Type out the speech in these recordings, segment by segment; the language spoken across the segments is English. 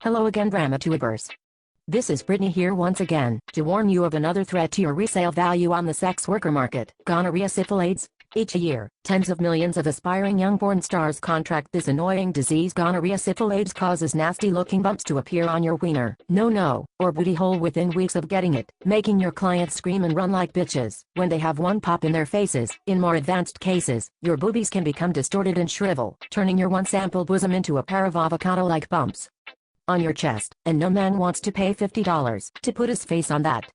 Hello again, DramaTubers. This is Britney here once again, to warn you of another threat to your resale value on the sex worker market, gonorrhea syphilis. Each year, tens of millions of aspiring young porn stars contract this annoying disease. Gonorrhea syphilis causes nasty-looking bumps to appear on your wiener, no, or booty hole within weeks of getting it, making your clients scream and run like bitches when they have one pop in their faces. In more advanced cases, your boobies can become distorted and shrivel, turning your once ample bosom into a pair of avocado-like bumps on your chest, and no man wants to pay $50 to put his face on that.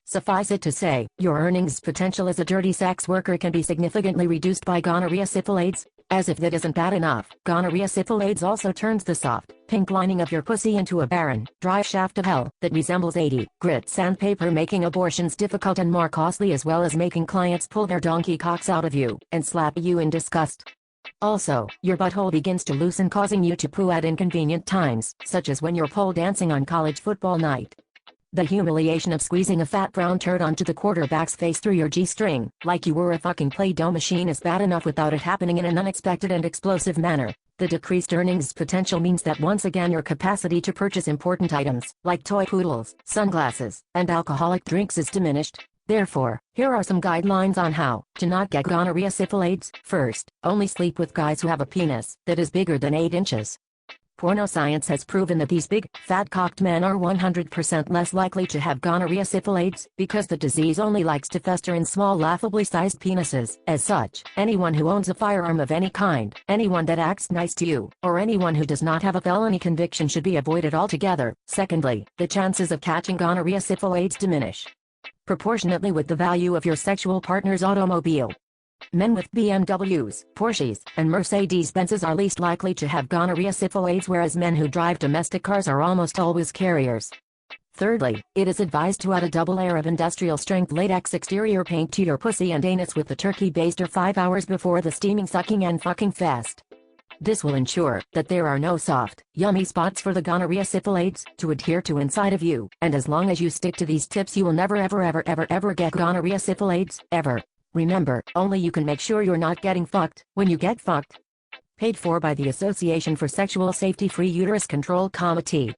Suffice it to say, your earnings potential as a dirty sex worker can be significantly reduced by gonorrhea syphilis. As if that isn't bad enough, gonorrhea syphilis also turns the soft, pink lining of your pussy into a barren, dry shaft of hell that resembles 80 grit sandpaper, making abortions difficult and more costly, as well as making clients pull their donkey cocks out of you and slap you in disgust. Also, your butthole begins to loosen, causing you to poo at inconvenient times, such as when you're pole dancing on college football night. The humiliation of squeezing a fat brown turd onto the quarterback's face through your G-string, like you were a fucking Play-Doh machine, is bad enough without it happening in an unexpected and explosive manner. The decreased earnings potential means that once again your capacity to purchase important items, like toy poodles, sunglasses, and alcoholic drinks, is diminished. Therefore, here are some guidelines on how to not get gonorrhea syphilis. First, only sleep with guys who have a penis that is bigger than 8 inches. Porno science has proven that these big, fat-cocked men are 100% less likely to have gonorrhea syphilis, because the disease only likes to fester in small, laughably sized penises. As such, anyone who owns a firearm of any kind, anyone that acts nice to you, or anyone who does not have a felony conviction should be avoided altogether. Secondly, the chances of catching gonorrhea syphilis diminish proportionately with the value of your sexual partner's automobile. Men with BMWs, Porsches, and Mercedes-Benzes are least likely to have gonorrhea syphilis, whereas men who drive domestic cars are almost always carriers. Thirdly, it is advised to add a double layer of industrial-strength latex exterior paint to your pussy and anus with the turkey baster 5 hours before the steaming, sucking, and fucking fest. This will ensure that there are no soft, yummy spots for the gonorrhea syphilis to adhere to inside of you, and as long as you stick to these tips, you will never ever get gonorrhea syphilis, ever. Remember, only you can make sure you're not getting fucked when you get fucked. Paid for by the Association for Sexual Safety Free Uterus Control Committee.